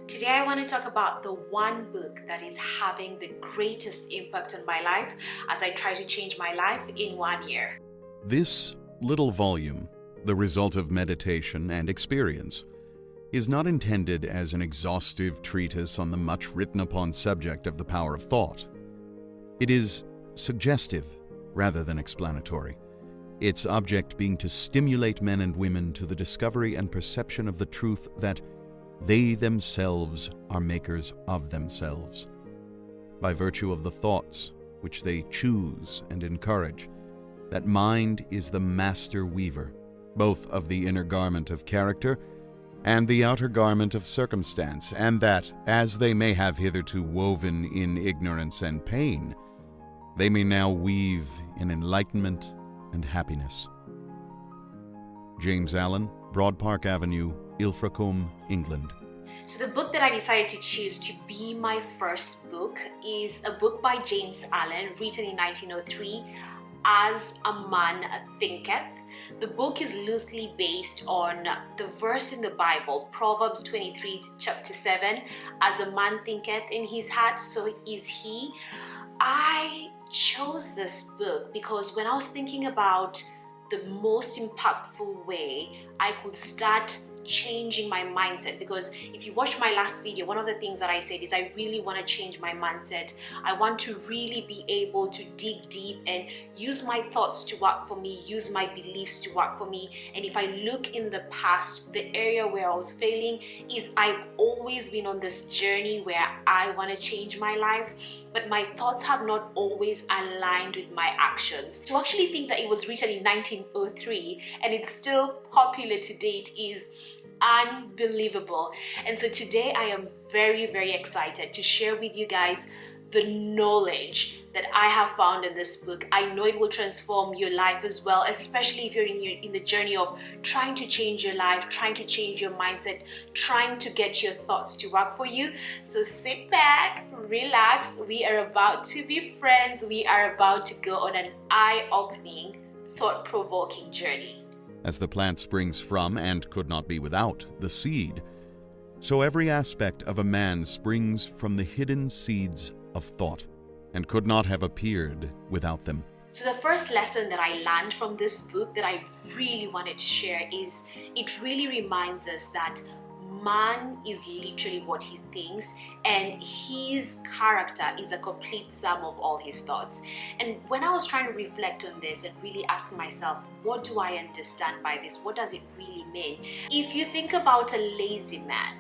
Today I want to talk about the one book that is having the greatest impact on my life as I try to change my life in 1 year. This little volume, the result of meditation and experience, is not intended as an exhaustive treatise on the much written upon subject of the power of thought. It is suggestive rather than explanatory, its object being to stimulate men and women to the discovery and perception of the truth that they themselves are makers of themselves, by virtue of the thoughts which they choose and encourage, that mind is the master weaver, both of the inner garment of character and the outer garment of circumstance, and that, as they may have hitherto woven in ignorance and pain, they may now weave in enlightenment and happiness. James Allen, Broad Park Avenue, Ilfracombe, England. So the book that I decided to choose to be my first book is a book by James Allen, written in 1903, As a Man Thinketh. The book is loosely based on the verse in the Bible, Proverbs 23, chapter 7, As a man thinketh in his heart, so is he. I chose this book because when I was thinking about the most impactful way I could start changing my mindset, because if you watch my last video, one of the things that I said is I really want to change my mindset. I want to really be able to dig deep and use my thoughts to work for me, use my beliefs to work for me. And if I look in the past, the area where I was failing is I've always been on this journey where I want to change my life, but my thoughts have not always aligned with my actions. To actually think that it was written in 1903 and it's still popular to date is unbelievable. And so today I am very excited to share with you guys the knowledge that I have found in this book. I know it will transform your life as well, especially if you're in the journey of trying to change your life, trying to change your mindset, trying to get your thoughts to work for you. So sit back, relax. We are about to be friends. We are about to go on an eye-opening, thought-provoking journey. As the plant springs from, and could not be without, the seed, so every aspect of a man springs from the hidden seeds of thought, and could not have appeared without them. So the first lesson that I learned from this book that I really wanted to share is it really reminds us that man is literally what he thinks, and his character is a complete sum of all his thoughts. And when I was trying to reflect on this and really ask myself, what do I understand by this? What does it really mean? If you think about a lazy man,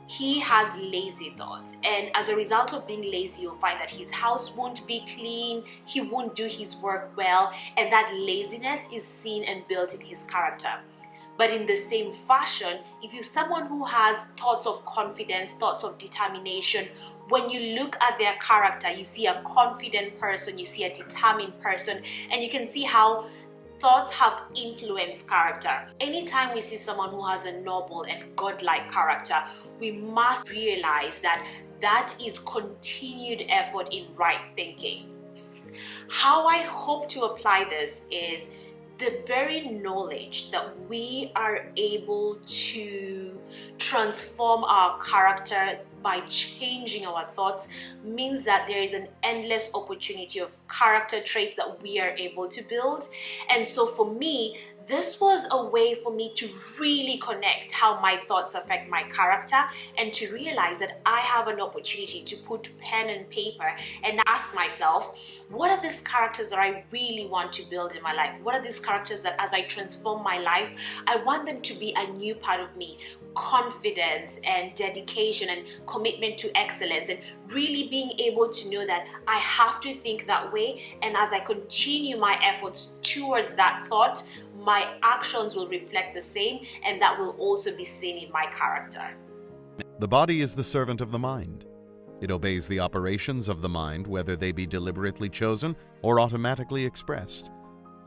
he has lazy thoughts, and as a result of being lazy, you'll find that his house won't be clean, he won't do his work well, and that laziness is seen and built in his character. But in the same fashion, if you're someone who has thoughts of confidence, thoughts of determination, when you look at their character, you see a confident person, you see a determined person, and you can see how thoughts have influenced character. Anytime we see someone who has a noble and godlike character, we must realize that that is continued effort in right thinking. How I hope to apply this is the very knowledge that we are able to transform our character by changing our thoughts means that there is an endless opportunity of character traits that we are able to build. And so for me, this was a way for me to really connect how my thoughts affect my character and to realize that I have an opportunity to put pen and paper and ask myself, what are these characters that I really want to build in my life? What are these characters that as I transform my life, I want them to be a new part of me? Confidence and dedication and commitment to excellence, and really being able to know that I have to think that way, and as I continue my efforts towards that thought, my actions will reflect the same, and that will also be seen in my character. The body is the servant of the mind. It obeys the operations of the mind, whether they be deliberately chosen or automatically expressed.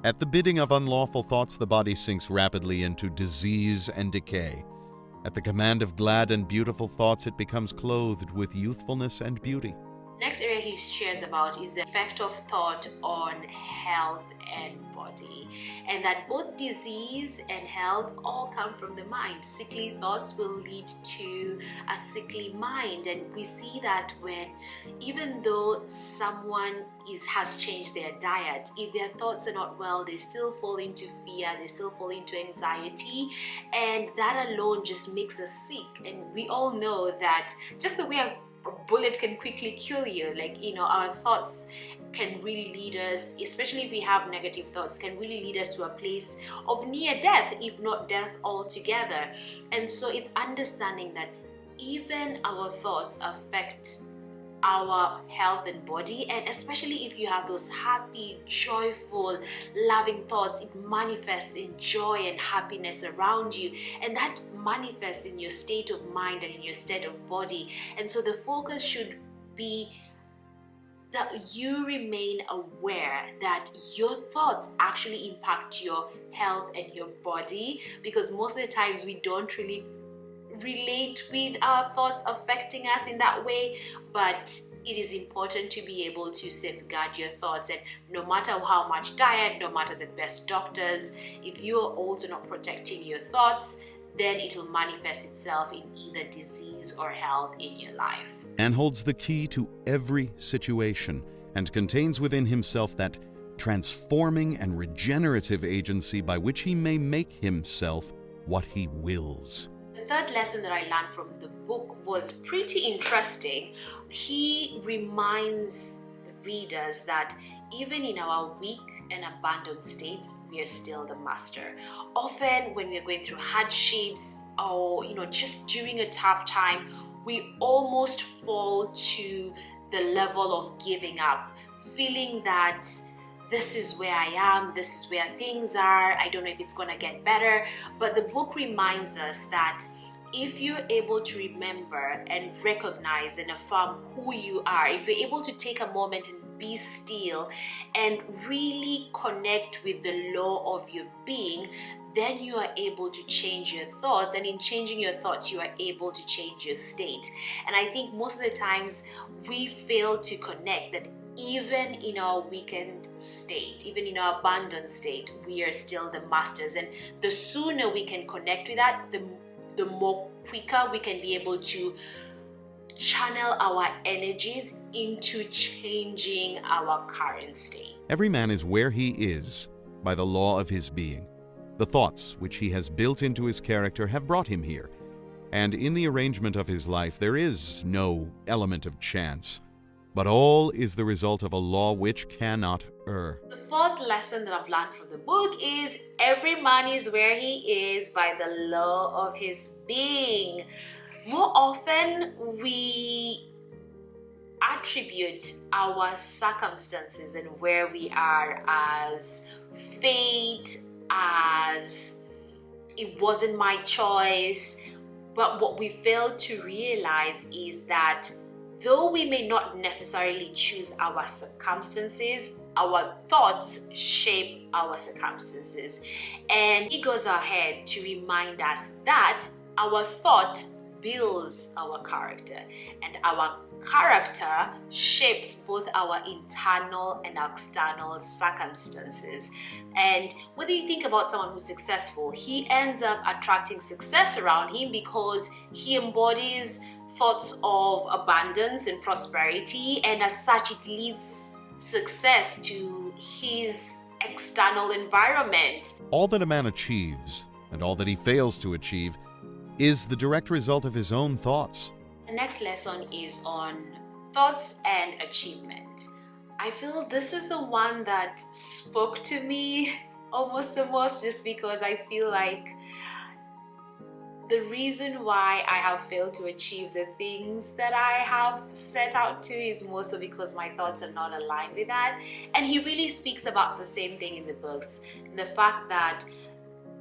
At the bidding of unlawful thoughts, the body sinks rapidly into disease and decay. At the command of glad and beautiful thoughts, it becomes clothed with youthfulness and beauty. Next area he shares about is the effect of thought on health and body, and that both disease and health all come from the mind. Sickly thoughts will lead to a sickly mind, and we see that when, even though someone has changed their diet, if their thoughts are not well, they still fall into fear, they still fall into anxiety, and that alone just makes us sick. And we all know that just the way a bullet can quickly kill you, our thoughts can really lead us, especially if we have negative thoughts, can really lead us to a place of near death, if not death altogether. And so it's understanding that even our thoughts affect our health and body, and especially if you have those happy, joyful, loving thoughts, it manifests in joy and happiness around you, and that manifests in your state of mind and in your state of body. And so the focus should be that you remain aware that your thoughts actually impact your health and your body, because most of the times we don't really relate with our thoughts affecting us in that way. But it is important to be able to safeguard your thoughts, and no matter how much diet, no matter the best doctors, if you are also not protecting your thoughts, then it will manifest itself in either disease or health in your life. Man holds the key to every situation and contains within himself that transforming and regenerative agency by which he may make himself what he wills. The third lesson that I learned from the book was pretty interesting. He reminds the readers that even in our weak and abandoned states, we are still the master. Often when we're going through hardships, or just during a tough time, we almost fall to the level of giving up, feeling that this is where I am, this is where things are, I don't know if it's gonna get better. But the book reminds us that if you're able to remember and recognize and affirm who you are, if you're able to take a moment and be still and really connect with the law of your being, then you are able to change your thoughts, and in changing your thoughts you are able to change your state. And I think most of the times we fail to connect that even in our weakened state, even in our abandoned state, we are still the masters. And the sooner we can connect with that, the more quicker we can be able to channel our energies into changing our current state. Every man is where he is by the law of his being. The thoughts which he has built into his character have brought him here, and in the arrangement of his life there is no element of chance, but all is the result of a law which cannot err. The fourth lesson that I've learned from the book is every man is where he is by the law of his being. More often we attribute our circumstances and where we are as fate, as it wasn't my choice. But what we fail to realize is that though we may not necessarily choose our circumstances, our thoughts shape our circumstances. And he goes ahead to remind us that our thought builds our character, and our character shapes both our internal and external circumstances. And whether you think about someone who's successful, he ends up attracting success around him because he embodies thoughts of abundance and prosperity, and as such it leads success to his external environment. All that a man achieves and all that he fails to achieve is the direct result of his own thoughts. The next lesson is on thoughts and achievement. I feel this is the one that spoke to me almost the most, just because I feel like the reason why I have failed to achieve the things that I have set out to is mostly because my thoughts are not aligned with that. And he really speaks about the same thing in the books, the fact that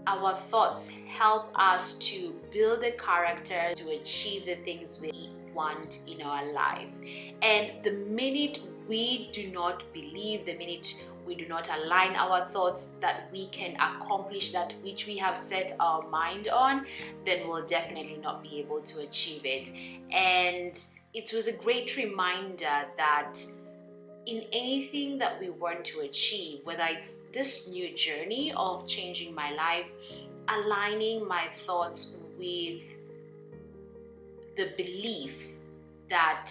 our thoughts help us to build a character to achieve the things we want in our life. And the minute we do not believe, the minute we do not align our thoughts that we can accomplish that which we have set our mind on, then we'll definitely not be able to achieve it. And it was a great reminder that in anything that we want to achieve, whether it's this new journey of changing my life, aligning my thoughts with the belief that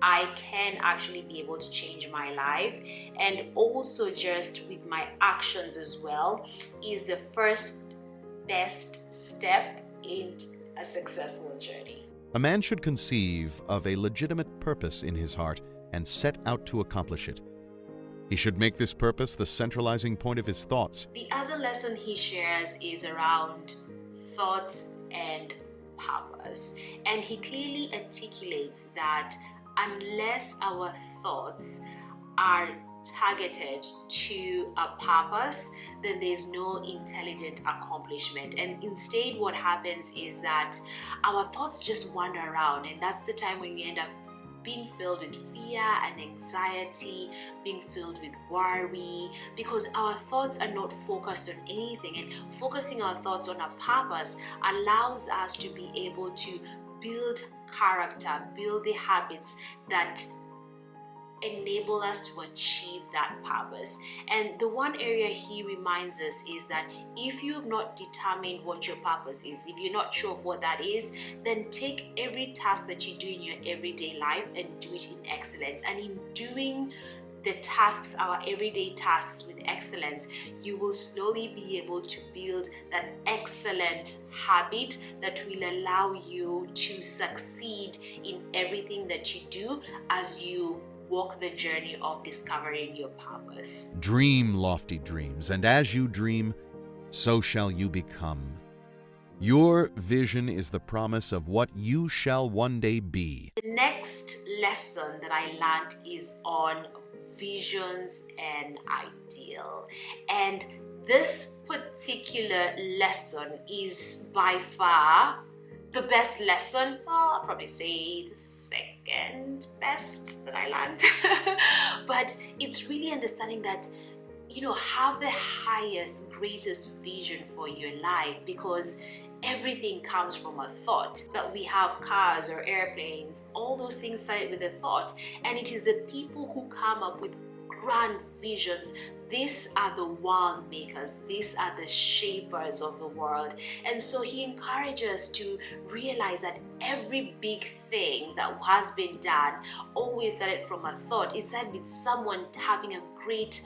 I can actually be able to change my life, and also just with my actions as well, is the first best step in a successful journey. A man should conceive of a legitimate purpose in his heart and set out to accomplish it. He should make this purpose the centralizing point of his thoughts. The other lesson he shares is around thoughts and purpose. And he clearly articulates that unless our thoughts are targeted to a purpose, then there's no intelligent accomplishment. And instead, what happens is that our thoughts just wander around, and that's the time when we end up being filled with fear and anxiety, being filled with worry, because our thoughts are not focused on anything. And focusing our thoughts on a purpose allows us to be able to build character, build the habits that enable us to achieve that purpose. And the one area he reminds us is that if you have not determined what your purpose is, if you're not sure of what that is, then take every task that you do in your everyday life and do it in excellence. And in doing the tasks, our everyday tasks, with excellence, you will slowly be able to build that excellent habit that will allow you to succeed in everything that you do as you walk the journey of discovering your purpose. Dream lofty dreams, and as you dream, so shall you become. Your vision is the promise of what you shall one day be. The next lesson that I learned is on visions and ideal. And this particular lesson is by far the best lesson. Well, I'll probably say the second best that I learned. But it's really understanding that, have the highest, greatest vision for your life, because everything comes from a thought. That we have cars or airplanes, all those things started with a thought. And it is the people who come up with grand visions. These are the world makers. These are the shapers of the world. And so he encourages us to realize that every big thing that has been done always started from a thought. It started with someone having a great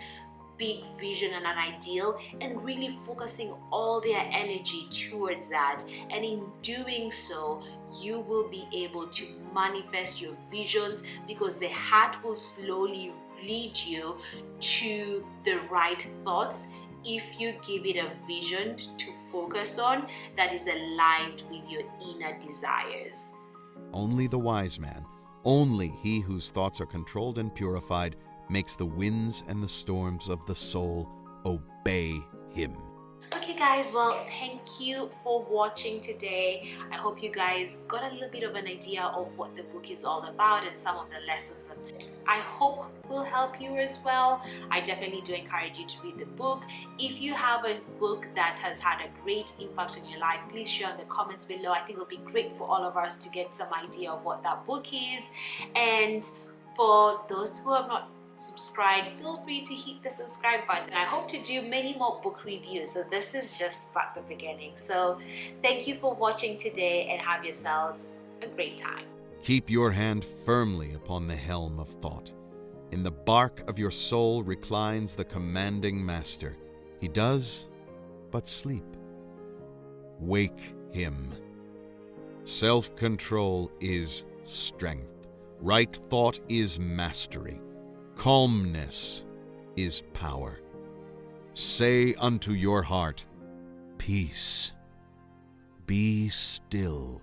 big vision and an ideal, and really focusing all their energy towards that. And in doing so, you will be able to manifest your visions, because the heart will slowly lead you to the right thoughts if you give it a vision to focus on that is aligned with your inner desires. Only the wise man, only he whose thoughts are controlled and purified, makes the winds and the storms of the soul obey him. Okay guys, well, thank you for watching today. I hope you guys got a little bit of an idea of what the book is all about and some of the lessons that I hope will help you as well. I definitely do encourage you to read the book. If you have a book that has had a great impact on your life, please share in the comments below. I think it'll be great for all of us to get some idea of what that book is. And for those who have not subscribed, feel free to hit the subscribe button. I hope to do many more book reviews, so this is just about the beginning. So thank you for watching today, and have yourselves a great time. Keep your hand firmly upon the helm of thought. In the bark of your soul reclines the commanding master. He does but sleep. Wake him. Self-control is strength. Right thought is mastery. Calmness is power. Say unto your heart, peace, be still.